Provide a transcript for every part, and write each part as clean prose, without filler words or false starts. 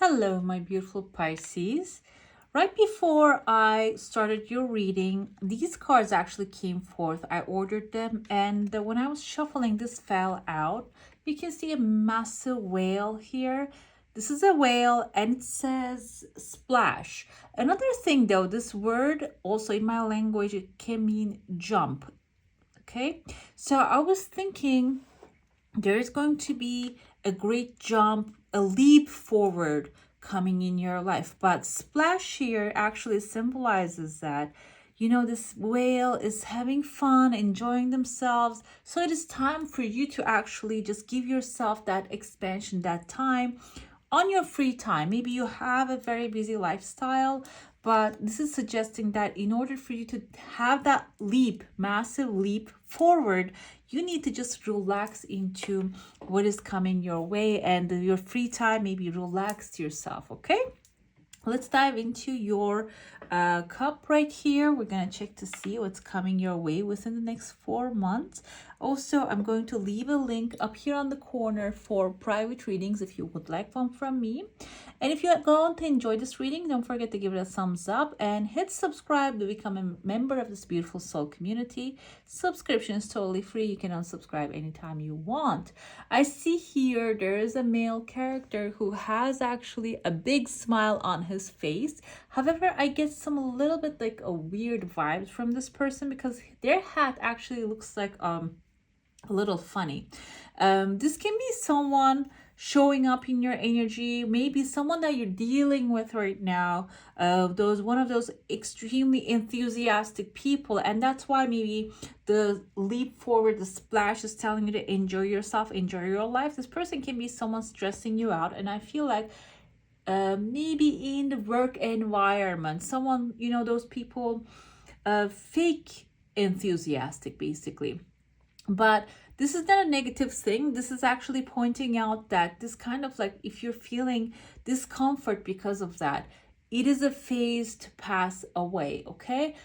Hello, my beautiful Pisces. Right before I started your reading, these cards actually came forth. I ordered them, and when I was shuffling, this fell out. You can see a massive whale here. This is a whale, and it says splash. Another thing, though, this word also in my language, it can mean jump. Okay, so I was thinking there is going to be a great jump, a leap forward coming in your life. But splash here actually symbolizes that, this whale is having fun, enjoying themselves. So it is time for you to actually just give yourself that expansion, that time on your free time. Maybe you have a very busy lifestyle, but this is suggesting that in order for you to have that leap, massive leap forward, you need to just relax into what is coming your way, and your free time, maybe relax yourself. Okay, let's dive into your cup right here. We're going to check to see what's coming your way within the next 4 months. Also, I'm going to leave a link up here on the corner for private readings if you would like one from me. And if you're going to enjoy this reading, don't forget to give it a thumbs up and hit subscribe to become a member of this beautiful soul community. Subscription is totally free. You can unsubscribe anytime you want. I see here there is a male character who has actually a big smile on his face. However, I get some a little bit like a weird vibes from this person because their hat actually looks like a little funny. This can be someone showing up in your energy, maybe someone that you're dealing with right now, one of those extremely enthusiastic people, and that's why maybe the leap forward, the splash is telling you to enjoy yourself, enjoy your life. This person can be someone stressing you out, and I feel like maybe in the work environment, someone, those people, fake enthusiastic basically. But this is not a negative thing. This is actually pointing out that this kind of like, if you're feeling discomfort because of that, it is a phase to pass away. Okay,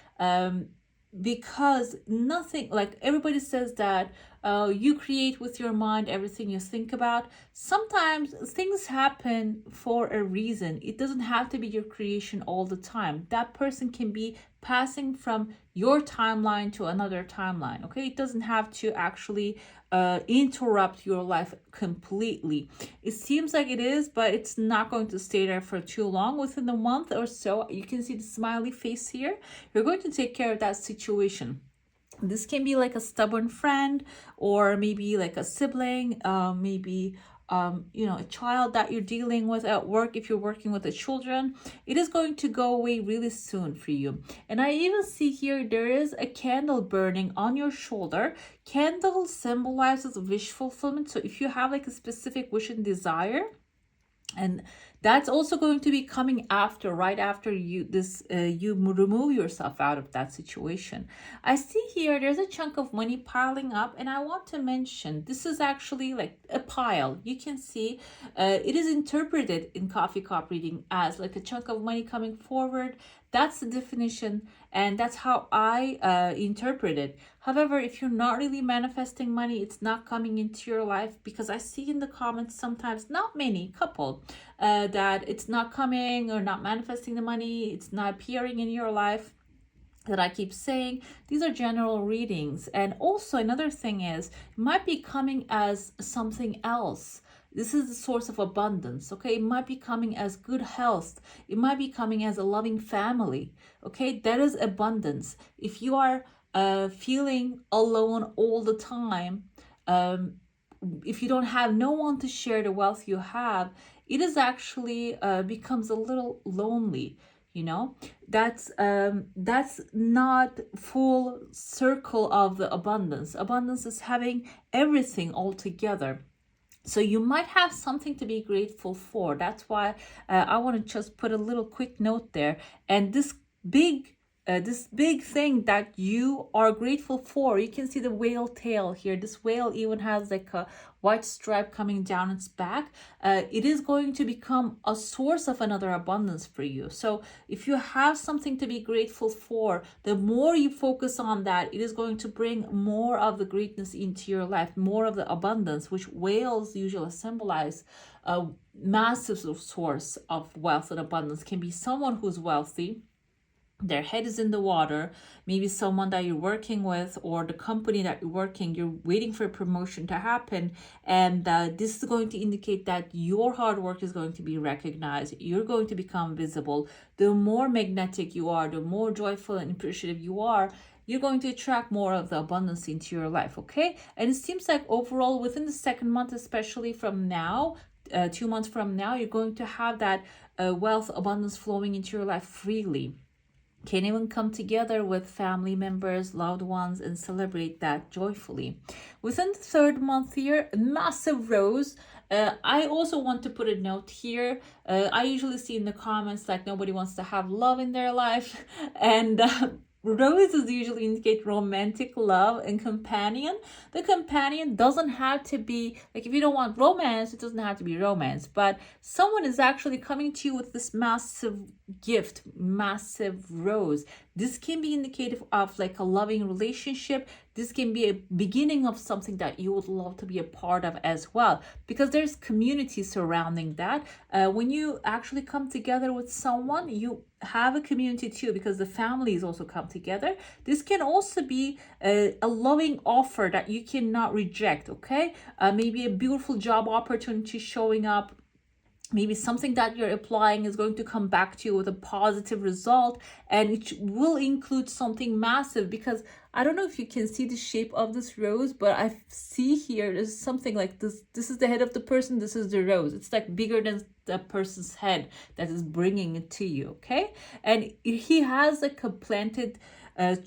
because nothing, like everybody says that you create with your mind everything you think about. Sometimes things happen for a reason. It doesn't have to be your creation all the time. That person can be passing from your timeline to another timeline. Okay, it doesn't have to actually interrupt your life completely. It seems like it is, but it's not going to stay there for too long. Within a month or so, you can see the smiley face here. You're going to take care of that situation. This can be like a stubborn friend, or maybe like a sibling, maybe a child that you're dealing with at work. If you're working with the children, it is going to go away really soon for you. And I even see here there is a candle burning on your shoulder. Candle symbolizes wish fulfillment. So if you have like a specific wish and desire, and that's also going to be coming after, right after you remove yourself out of that situation. I see here there's a chunk of money piling up, and I want to mention this is actually like a pile. You can see it is interpreted in coffee cup reading as like a chunk of money coming forward. That's the definition, and that's how I interpret it. However, if you're not really manifesting money, it's not coming into your life, because I see in the comments sometimes, not many, couple, that it's not coming or not manifesting the money, it's not appearing in your life. That I keep saying, these are general readings. And also another thing is, it might be coming as something else. This is the source of abundance. Okay, it might be coming as good health. It might be coming as a loving family. Okay, that is abundance. If you are feeling alone all the time, if you don't have no one to share the wealth you have, it is actually becomes a little lonely. That's not full circle of the abundance. Abundance is having everything all together. So you might have something to be grateful for. That's why I want to just put a little quick note there. And this big thing that you are grateful for, you can see the whale tail here. This whale even has like a white stripe coming down its back. It is going to become a source of another abundance for you. So if you have something to be grateful for, the more you focus on that, it is going to bring more of the greatness into your life, more of the abundance, which whales usually symbolize massive source of wealth and abundance can be someone who's wealthy, their head is in the water, maybe someone that you're working with or the company that you're working, you're waiting for a promotion to happen, and this is going to indicate that your hard work is going to be recognized, you're going to become visible. The more magnetic you are, the more joyful and appreciative you are, you're going to attract more of the abundance into your life. Okay, and it seems like overall within the second month, especially from now, 2 months from now, you're going to have that wealth abundance flowing into your life freely. Can even come together with family members, loved ones, and celebrate that joyfully. Within the third month here, massive rose. I also want to put a note here. I usually see in the comments like nobody wants to have love in their life. And roses usually indicate romantic love and companion. The companion doesn't have to be, like, if you don't want romance, it doesn't have to be romance, but someone is actually coming to you with this massive gift, massive rose. This can be indicative of like a loving relationship. This can be a beginning of something that you would love to be a part of as well, because there's community surrounding that. When you actually come together with someone, you have a community too, because the families also come together. This can also be a loving offer that you cannot reject. Okay, maybe a beautiful job opportunity showing up. Maybe something that you're applying is going to come back to you with a positive result, and it will include something massive, because I don't know if you can see the shape of this rose, but I see here there's something like this. This is the head of the person, this is the rose. It's like bigger than the person's head that is bringing it to you. Okay, and he has like a planted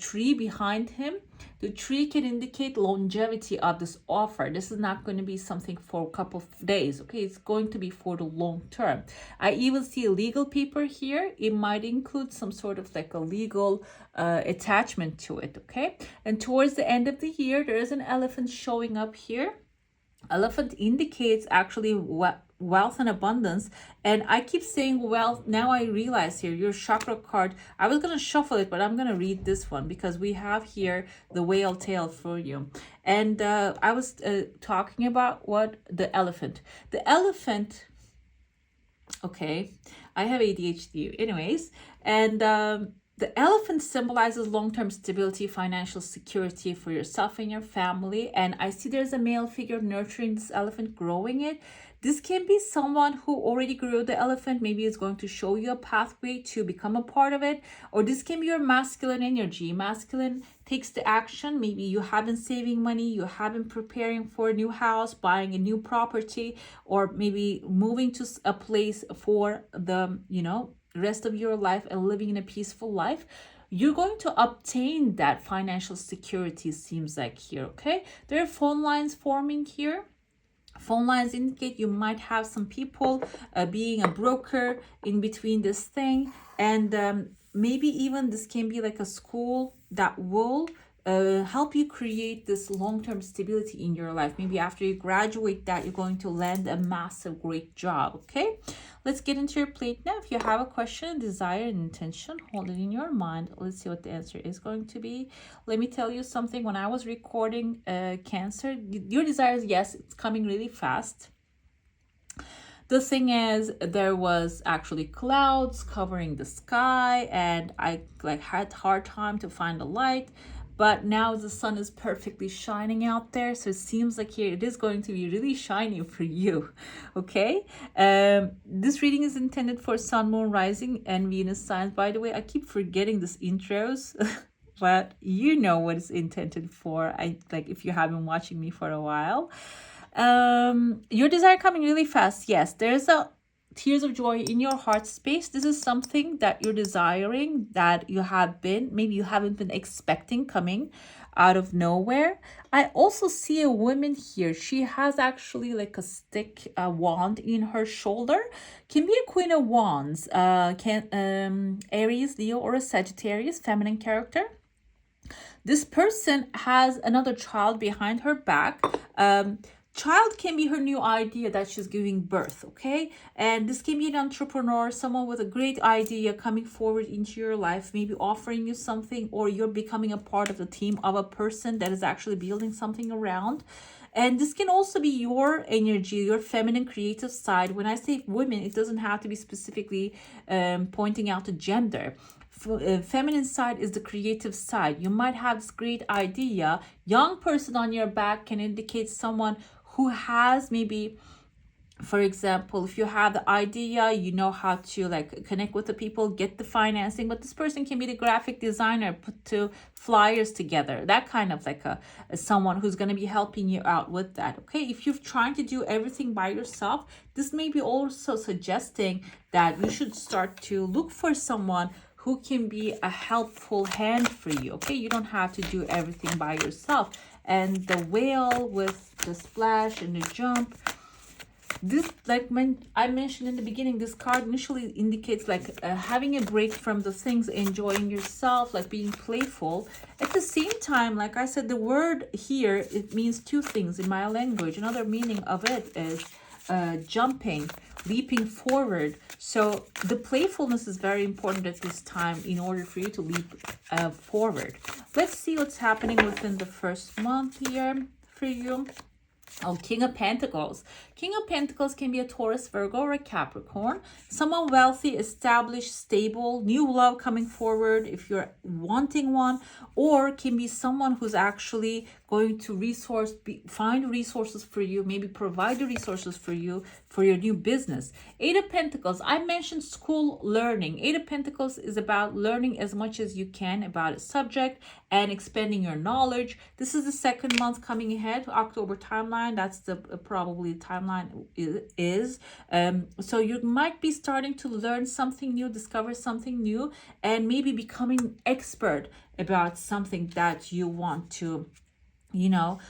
tree behind him. The tree can indicate longevity of this offer. This is not going to be something for a couple of days. Okay, it's going to be for the long term. I even see a legal paper here. It might include some sort of like a legal attachment to it. Okay, and towards the end of the year, there is an elephant showing up here. Elephant indicates actually wealth and abundance, and I keep saying wealth. Now I realize here your chakra card, I was going to shuffle it, but I'm going to read this one because we have here the whale tail for you. And I was talking about what the elephant okay, I have ADHD anyways, and the elephant symbolizes long-term stability, financial security for yourself and your family. And I see there's a male figure nurturing this elephant, growing it. This can be someone who already grew the elephant. Maybe it's going to show you a pathway to become a part of it. Or this can be your masculine energy. Masculine takes the action. Maybe you have been saving money. You have been preparing for a new house, buying a new property, or maybe moving to a place for the, rest of your life and living in a peaceful life. You're going to obtain that financial security, seems like here. Okay, there are phone lines forming here. Phone lines indicate you might have some people being a broker in between this thing, and maybe even this can be like a school that will help you create this long-term stability in your life. Maybe after you graduate that, you're going to land a massive great job. Okay, let's get into your plate now. If you have a question, desire, and intention, hold it in your mind. Let's see what the answer is going to be. Let me tell you something. When I was recording Cancer, your desires, yes, it's coming really fast. The thing is, there was actually clouds covering the sky, and I had hard time to find the light. But now the sun is perfectly shining out there, so it seems like here it is going to be really shiny for you. Okay, this reading is intended for Sun, Moon, Rising, and Venus signs. By the way, I keep forgetting this intros, but you know what it's intended for. If you have been watching me for a while. Your desire coming really fast. Yes, there's a tears of joy in your heart space. This is something that you're desiring, that you have been, maybe you haven't been expecting, coming out of nowhere. I also see a woman here. She has actually like a stick, a wand in her shoulder. Can be a Queen of Wands, Aries, Leo, or a Sagittarius, feminine character. This person has another child behind her back. Child can be her new idea that she's giving birth, okay? And this can be an entrepreneur, someone with a great idea coming forward into your life, maybe offering you something, or you're becoming a part of the team of a person that is actually building something around. And this can also be your energy, your feminine creative side. When I say women, it doesn't have to be specifically pointing out to gender. Feminine side is the creative side. You might have this great idea. Young person on your back can indicate someone who has maybe, for example, if you have the idea, you know how to like connect with the people, get the financing, but this person can be the graphic designer, put two flyers together, that kind of like a someone who's going to be helping you out with that. Okay, if you're trying to do everything by yourself, this may be also suggesting that you should start to look for someone who can be a helpful hand for you. Okay, you don't have to do everything by yourself. And the whale with the splash and the jump, this, like when I mentioned in the beginning, this card initially indicates like having a break from the things, enjoying yourself, like being playful. At the same time, like I said, the word here, it means two things in my language. Another meaning of it is jumping, leaping forward. So the playfulness is very important at this time in order for you to leap forward. Let's see what's happening within the first month here for you. Oh, King of Pentacles. King of Pentacles can be a Taurus, Virgo, or a Capricorn. Someone wealthy, established, stable, new love coming forward if you're wanting one, or can be someone who's actually going to find resources for you, maybe provide the resources for you for your new business. Eight of Pentacles, I mentioned school learning. Eight of Pentacles is about learning as much as you can about a subject and expanding your knowledge. This is the second month coming ahead, October timeline. That's the probably timeline is. So you might be starting to learn something new, discover something new, and maybe becoming expert about something that you want to, you know,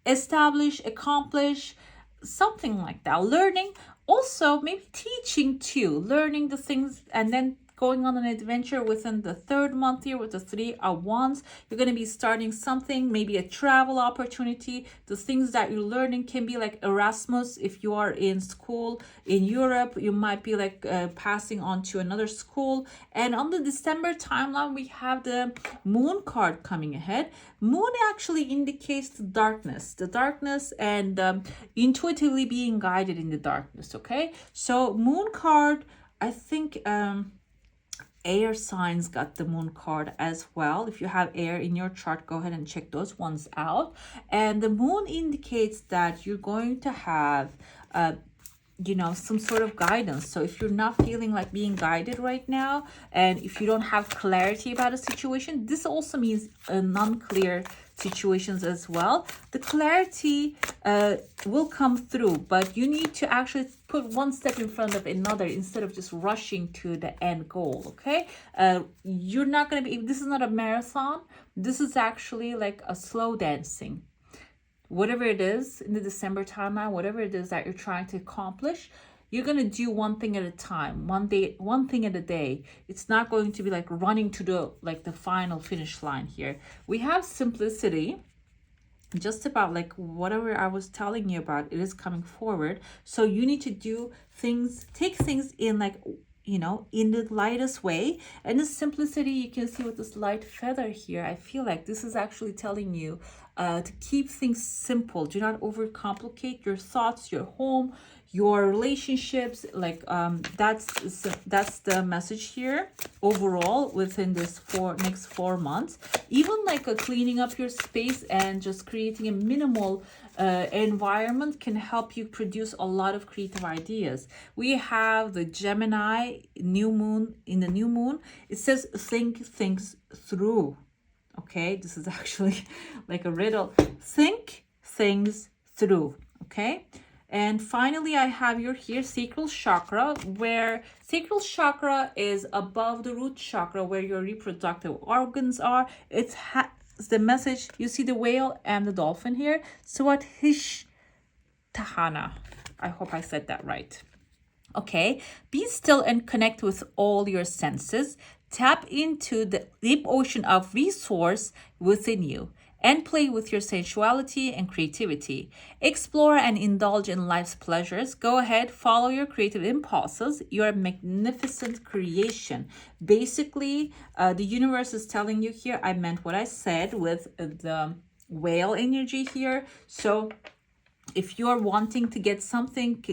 establish, accomplish, something like that. Learning, also maybe teaching too, learning the things, and then going on an adventure within the third month here with the Three of Wands. You're going to be starting something, maybe a travel opportunity. The things that you're learning can be like Erasmus. If you are in school in Europe, you might be like passing on to another school. And on the December timeline, we have the Moon card coming ahead. Moon actually indicates the darkness and intuitively being guided in the darkness. Okay, so Moon card, I think air signs got the Moon card as well. If you have air in your chart, go ahead and check those ones out. And the Moon indicates that you're going to have you know, some sort of guidance. So if you're not feeling like being guided right now, and if you don't have clarity about a situation, this also means non-clear situations as well. The clarity will come through, but you need to actually put one step in front of another instead of just rushing to the end goal. Okay, you're not going to be, this is not a marathon, this is actually like a slow dancing. Whatever it is in the December timeline, whatever it is that you're trying to accomplish, you're going to do one thing at a time, one thing at a day. It's not going to be like running to the final finish line here. We have simplicity, just about like whatever I was telling you about, it is coming forward. So you need to do things, take things in like, you know, in the lightest way. And the simplicity, you can see with this light feather here, I feel like this is actually telling you to keep things simple. Do not overcomplicate your thoughts, your home, your relationships. Like that's the message here overall within this next 4 months. Even like cleaning up your space and just creating a minimal environment can help you produce a lot of creative ideas. We have the Gemini new moon. In the new moon, it says think things through. Okay, this is actually like a riddle. Think things through. Okay, and finally I have your here sacral chakra, where sacral chakra is above the root chakra where your reproductive organs are. It's the message, you see the whale and the dolphin here. Swatish Tahana. I hope I said that right. Okay, be still and connect with all your senses. Tap into the deep ocean of resource within you and play with your sensuality and creativity. Explore and indulge in life's pleasures. Go ahead, follow your creative impulses. You're a magnificent creation. Basically, the universe is telling you here, I meant what I said with the whale energy here. So if you're wanting to get something,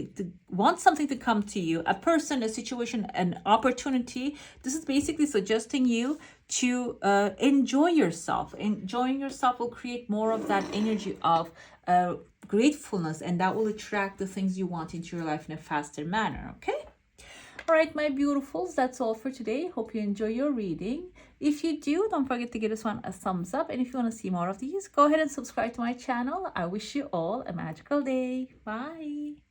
want something to come to you, a person, a situation, an opportunity, this is basically suggesting you to enjoy yourself. Enjoying yourself will create more of that energy of gratefulness, and that will attract the things you want into your life in a faster manner. Okay. All right, my beautifuls, that's all for today. Hope you enjoy your reading. If you do, don't forget to give this one a thumbs up. And if you want to see more of these, go ahead and subscribe to my channel. I wish you all a magical day. Bye.